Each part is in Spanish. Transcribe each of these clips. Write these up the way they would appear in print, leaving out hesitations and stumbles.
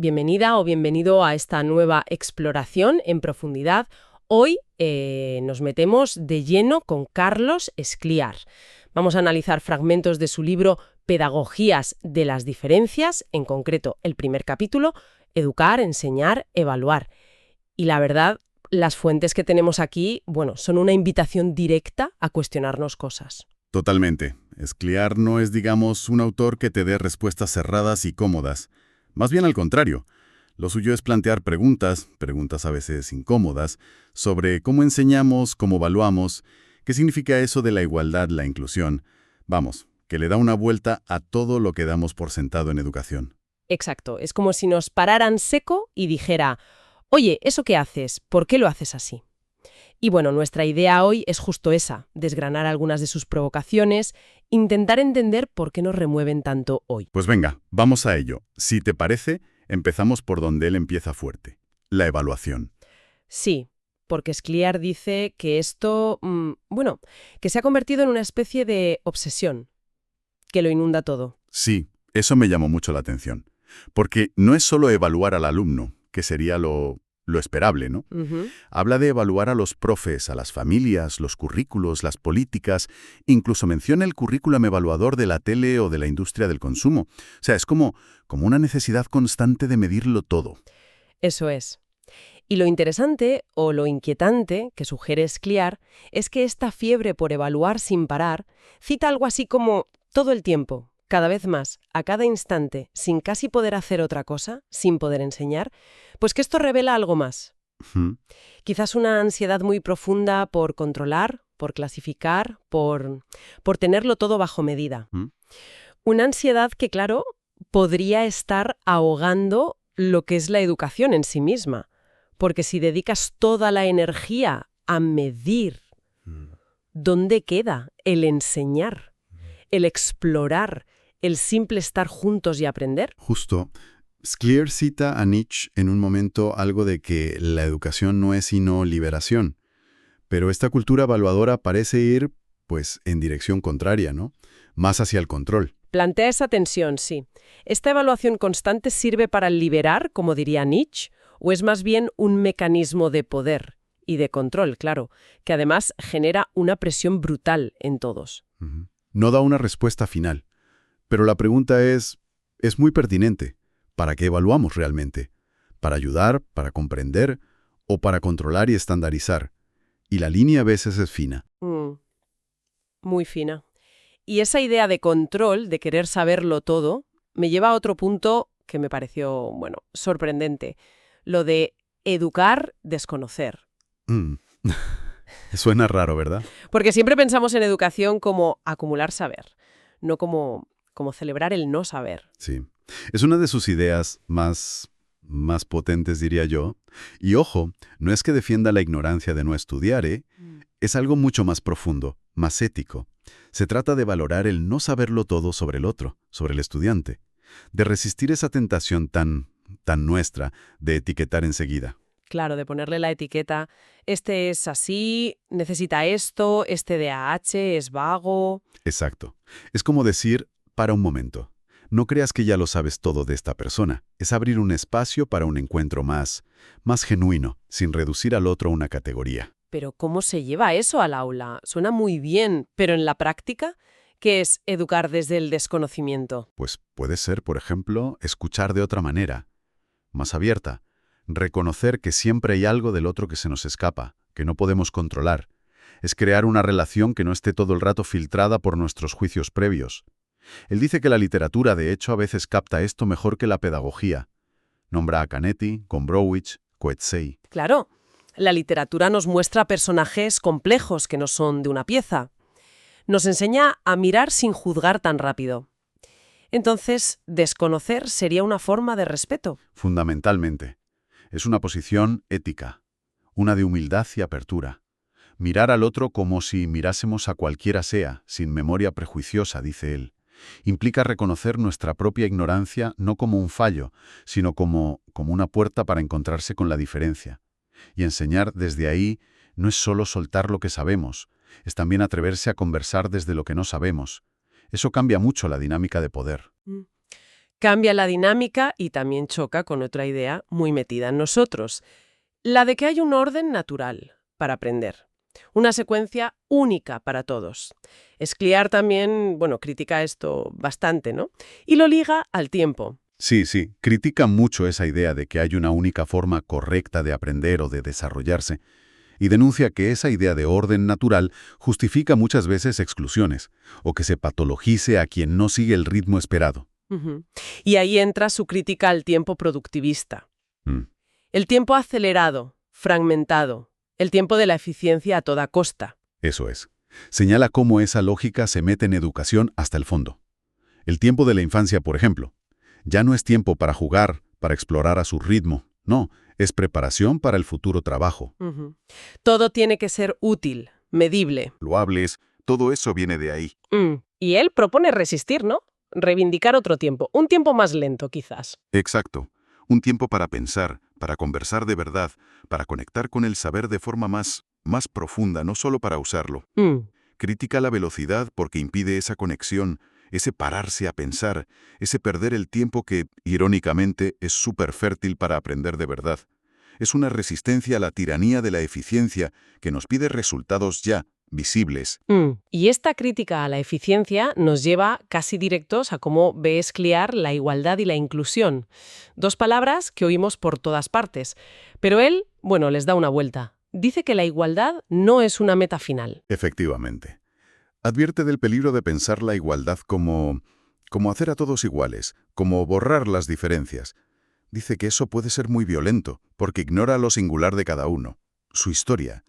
Bienvenida o bienvenido a esta nueva exploración en profundidad. Hoy nos metemos de lleno con Carlos Escliar. Vamos a analizar fragmentos de su libro Pedagogías de las diferencias, en concreto el primer capítulo, Educar, enseñar, evaluar. Y la verdad, las fuentes que tenemos aquí, son una invitación directa a cuestionarnos cosas. Totalmente. Escliar no es, digamos, un autor que te dé respuestas cerradas y cómodas. Más bien al contrario. Lo suyo es plantear preguntas a veces incómodas, sobre cómo enseñamos, cómo evaluamos, qué significa eso de la igualdad, la inclusión. Vamos, que le da una vuelta a todo lo que damos por sentado en educación. Exacto, es como si nos pararan seco y dijera, oye, ¿eso qué haces? ¿Por qué lo haces así? Y nuestra idea hoy es justo esa, desgranar algunas de sus provocaciones, intentar entender por qué nos remueven tanto hoy. Pues venga, vamos a ello. Si te parece, empezamos por donde él empieza fuerte, la evaluación. Sí, porque Escliar dice que esto, que se ha convertido en una especie de obsesión, que lo inunda todo. Sí, eso me llamó mucho la atención. Porque no es solo evaluar al alumno, que sería lo esperable, ¿no? Ujú. Habla de evaluar a los profes, a las familias, los currículos, las políticas, incluso menciona el currículum evaluador de la tele o de la industria del consumo. O sea, es como una necesidad constante de medirlo todo. Eso es. Y lo interesante o lo inquietante que sugiere Escliar es que esta fiebre por evaluar sin parar cita algo así como todo el tiempo, cada vez más, a cada instante, sin casi poder hacer otra cosa, sin poder enseñar, pues que esto revela algo más. Ujú. Quizás una ansiedad muy profunda por controlar, por clasificar, por tenerlo todo bajo medida. ¿Mm? Una ansiedad que, claro, podría estar ahogando lo que es la educación en sí misma. Porque si dedicas toda la energía a medir, ¿dónde queda el enseñar, el explorar, el simple estar juntos y aprender? Justo. Scliar cita a Nietzsche en un momento algo de que la educación no es sino liberación. Pero esta cultura evaluadora parece ir, pues, en dirección contraria, ¿no? Más hacia el control. Plantea esa tensión, sí. ¿Esta evaluación constante sirve para liberar, como diría Nietzsche, o es más bien un mecanismo de poder y de control, claro, que además genera una presión brutal en todos? Ujú. No da una respuesta final. Pero la pregunta es muy pertinente. ¿Para qué evaluamos realmente? ¿Para ayudar, para comprender o para controlar y estandarizar? Y la línea a veces es fina. Muy fina. Y esa idea de control, de querer saberlo todo, me lleva a otro punto que me pareció, sorprendente. Lo de educar, desconocer. Mm. Suena raro, ¿verdad? Porque siempre pensamos en educación como acumular saber, no como celebrar el no saber. Sí. Es una de sus ideas más potentes, diría yo. Y ojo, no es que defienda la ignorancia de no estudiar, ¿eh? Es algo mucho más profundo, más ético. Se trata de valorar el no saberlo todo sobre el otro, sobre el estudiante. De resistir esa tentación tan nuestra de etiquetar enseguida. Claro, de ponerle la etiqueta, este es así, necesita esto, este DAH es vago. Exacto. Es como decir, para un momento. No creas que ya lo sabes todo de esta persona. Es abrir un espacio para un encuentro más genuino, sin reducir al otro a una categoría. Pero ¿cómo se lleva eso al aula? Suena muy bien, pero en la práctica, ¿qué es educar desde el desconocimiento? Pues puede ser, por ejemplo, escuchar de otra manera, más abierta. Reconocer que siempre hay algo del otro que se nos escapa, que no podemos controlar. Es crear una relación que no esté todo el rato filtrada por nuestros juicios previos. Él dice que la literatura, de hecho, a veces capta esto mejor que la pedagogía. Nombra a Canetti, Gombrowicz, Coetzee. Claro, la literatura nos muestra personajes complejos que no son de una pieza. Nos enseña a mirar sin juzgar tan rápido. Entonces, desconocer sería una forma de respeto. Fundamentalmente. Es una posición ética, una de humildad y apertura. Mirar al otro como si mirásemos a cualquiera sea, sin memoria prejuiciosa, dice él. Implica reconocer nuestra propia ignorancia no como un fallo, sino como una puerta para encontrarse con la diferencia. Y enseñar desde ahí no es solo soltar lo que sabemos, es también atreverse a conversar desde lo que no sabemos. Eso cambia mucho la dinámica de poder. Cambia la dinámica y también choca con otra idea muy metida en nosotros, la de que hay un orden natural para aprender, una secuencia única para todos. Scliar también, bueno, critica esto bastante, ¿no? Y lo liga al tiempo. Sí, sí, critica mucho esa idea de que hay una única forma correcta de aprender o de desarrollarse, y denuncia que esa idea de orden natural justifica muchas veces exclusiones, o que se patologice a quien no sigue el ritmo esperado. Ujú. Y ahí entra su crítica al tiempo productivista. Mm, El tiempo acelerado, fragmentado, el tiempo de la eficiencia a toda costa. Eso es. Señala cómo esa lógica se mete en educación hasta el fondo. El tiempo de la infancia, por ejemplo, ya no es tiempo para jugar, para explorar a su ritmo. No, es preparación para el futuro trabajo. Ujú. Todo tiene que ser útil, medible. Loables, todo eso viene de ahí. Y él propone resistir, ¿no? Reivindicar otro tiempo, un tiempo más lento quizás. Exacto. Un tiempo para pensar, para conversar de verdad, para conectar con el saber de forma más profunda, no solo para usarlo. Critica la velocidad porque impide esa conexión, ese pararse a pensar, ese perder el tiempo que, irónicamente, es súper fértil para aprender de verdad. Es una resistencia a la tiranía de la eficiencia que nos pide resultados ya, visibles. Y esta crítica a la eficiencia nos lleva casi directos a cómo ve Scliar la igualdad y la inclusión. Dos palabras que oímos por todas partes. Pero él, bueno, les da una vuelta. Dice que la igualdad no es una meta final. Efectivamente. Advierte del peligro de pensar la igualdad como hacer a todos iguales, como borrar las diferencias. Dice que eso puede ser muy violento, porque ignora lo singular de cada uno, su historia.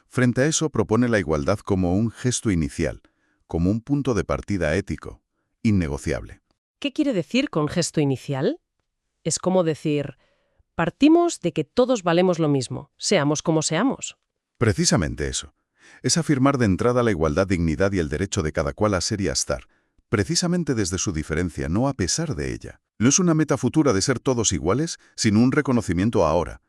Frente a eso propone la igualdad como un gesto inicial, como un punto de partida ético, innegociable. ¿Qué quiere decir con gesto inicial? Es como decir, partimos de que todos valemos lo mismo, seamos como seamos. Precisamente eso. Es afirmar de entrada la igualdad, dignidad y el derecho de cada cual a ser y a estar, precisamente desde su diferencia, no a pesar de ella. No es una meta futura de ser todos iguales, sino un reconocimiento ahora.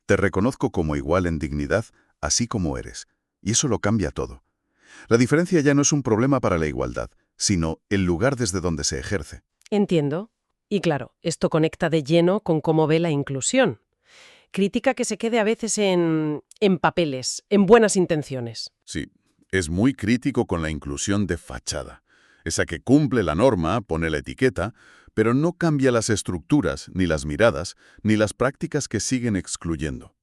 Te reconozco como igual en dignidad, así como eres. Y eso lo cambia todo. La diferencia ya no es un problema para la igualdad, sino el lugar desde donde se ejerce. Entiendo. Y claro, esto conecta de lleno con cómo ve la inclusión. Critica que se quede a veces en papeles, en buenas intenciones. Sí, es muy crítico con la inclusión de fachada. Esa que cumple la norma, pone la etiqueta, pero no cambia las estructuras, ni las miradas, ni las prácticas que siguen excluyendo.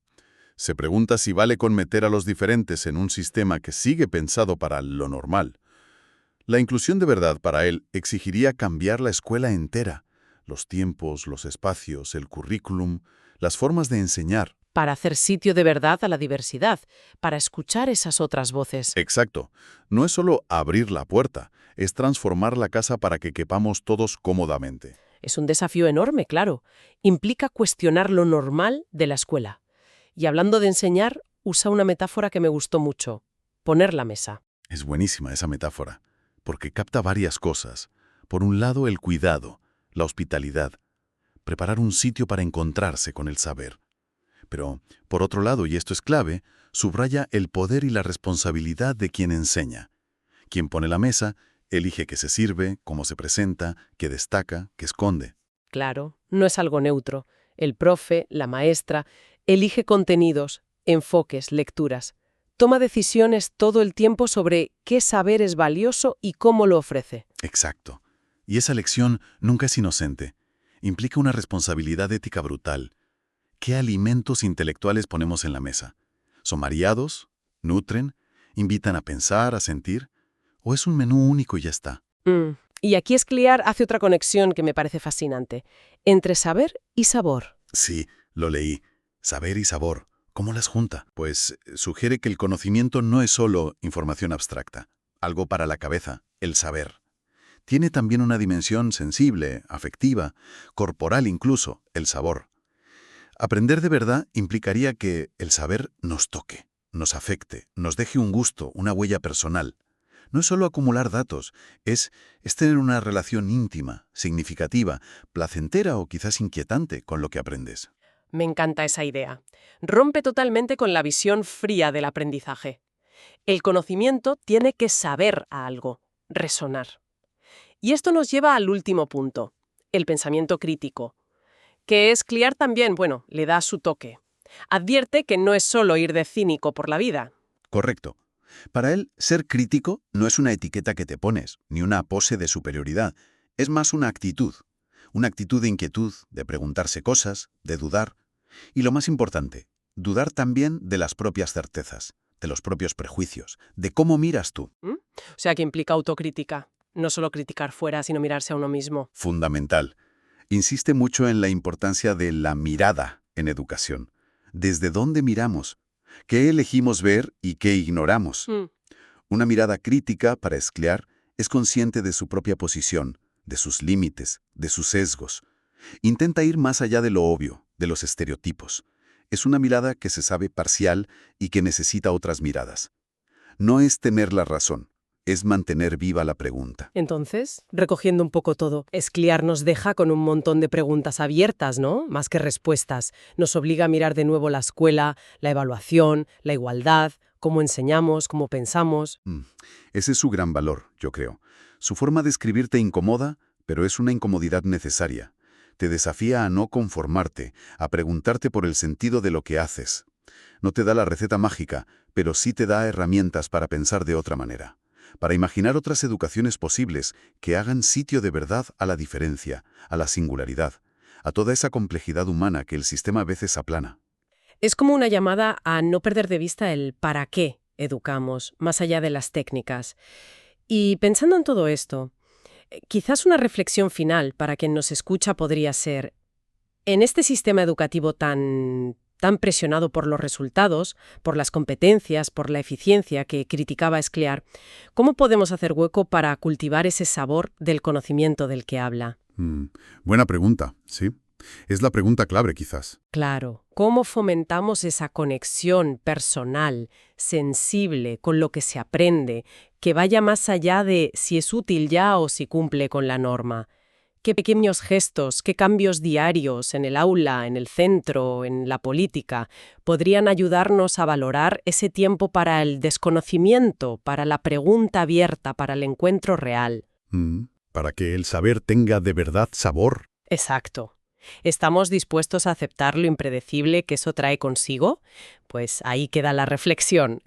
Se pregunta si vale con meter a los diferentes en un sistema que sigue pensado para lo normal. La inclusión de verdad para él exigiría cambiar la escuela entera, los tiempos, los espacios, el currículum, las formas de enseñar. Para hacer sitio de verdad a la diversidad, para escuchar esas otras voces. Exacto. No es solo abrir la puerta, es transformar la casa para que quepamos todos cómodamente. Es un desafío enorme, claro. Implica cuestionar lo normal de la escuela. Y hablando de enseñar, usa una metáfora que me gustó mucho: poner la mesa. Es buenísima esa metáfora, porque capta varias cosas. Por un lado, el cuidado, la hospitalidad, preparar un sitio para encontrarse con el saber. Pero, por otro lado, y esto es clave, subraya el poder y la responsabilidad de quien enseña. Quien pone la mesa, elige qué se sirve, cómo se presenta, qué destaca, qué esconde. Claro, no es algo neutro. El profe, la maestra, elige contenidos, enfoques, lecturas. Toma decisiones todo el tiempo sobre qué saber es valioso y cómo lo ofrece. Exacto. Y esa elección nunca es inocente. Implica una responsabilidad ética brutal. ¿Qué alimentos intelectuales ponemos en la mesa? ¿Son variados? ¿Nutren? ¿Invitan a pensar, a sentir? ¿O es un menú único y ya está? Y aquí Scliar hace otra conexión que me parece fascinante, entre saber y sabor. Sí, lo leí. Saber y sabor. ¿Cómo las junta? Pues sugiere que el conocimiento no es solo información abstracta, algo para la cabeza, el saber. Tiene también una dimensión sensible, afectiva, corporal incluso, el sabor. Aprender de verdad implicaría que el saber nos toque, nos afecte, nos deje un gusto, una huella personal. No es solo acumular datos, es tener una relación íntima, significativa, placentera o quizás inquietante con lo que aprendes. Me encanta esa idea. Rompe totalmente con la visión fría del aprendizaje. El conocimiento tiene que saber a algo, resonar. Y esto nos lleva al último punto, el pensamiento crítico, que Scliar también, bueno, le da su toque. Advierte que no es solo ir de cínico por la vida. Correcto. Para él, ser crítico no es una etiqueta que te pones, ni una pose de superioridad. Es más una actitud de inquietud, de preguntarse cosas, de dudar. Y lo más importante, dudar también de las propias certezas, de los propios prejuicios, de cómo miras tú. O sea, que implica autocrítica. No solo criticar fuera, sino mirarse a uno mismo. Fundamental. Insiste mucho en la importancia de la mirada en educación. ¿Desde dónde miramos? ¿Qué elegimos ver y qué ignoramos? Una mirada crítica, para Scliar, es consciente de su propia posición, de sus límites, de sus sesgos. Intenta ir más allá de lo obvio, de los estereotipos. Es una mirada que se sabe parcial y que necesita otras miradas. No es tener la razón, es mantener viva la pregunta. Entonces, recogiendo un poco todo, Scliar nos deja con un montón de preguntas abiertas, ¿no? Más que respuestas. Nos obliga a mirar de nuevo la escuela, la evaluación, la igualdad, cómo enseñamos, cómo pensamos. Ese es su gran valor, yo creo. Su forma de escribir te incomoda, pero es una incomodidad necesaria. Te desafía a no conformarte, a preguntarte por el sentido de lo que haces. No te da la receta mágica, pero sí te da herramientas para pensar de otra manera, para imaginar otras educaciones posibles que hagan sitio de verdad a la diferencia, a la singularidad, a toda esa complejidad humana que el sistema a veces aplana. Es como una llamada a no perder de vista el para qué educamos, más allá de las técnicas. Y pensando en todo esto, quizás una reflexión final para quien nos escucha podría ser, en este sistema educativo tan presionado por los resultados, por las competencias, por la eficiencia que criticaba Scliar, ¿cómo podemos hacer hueco para cultivar ese sabor del conocimiento del que habla? Buena pregunta, sí. Es la pregunta clave, quizás. Claro, ¿cómo fomentamos esa conexión personal, sensible, con lo que se aprende, que vaya más allá de si es útil ya o si cumple con la norma? ¿Qué pequeños gestos, qué cambios diarios en el aula, en el centro, en la política, podrían ayudarnos a valorar ese tiempo para el desconocimiento, para la pregunta abierta, para el encuentro real? Para que el saber tenga de verdad sabor. Exacto. ¿Estamos dispuestos a aceptar lo impredecible que eso trae consigo? Pues ahí queda la reflexión.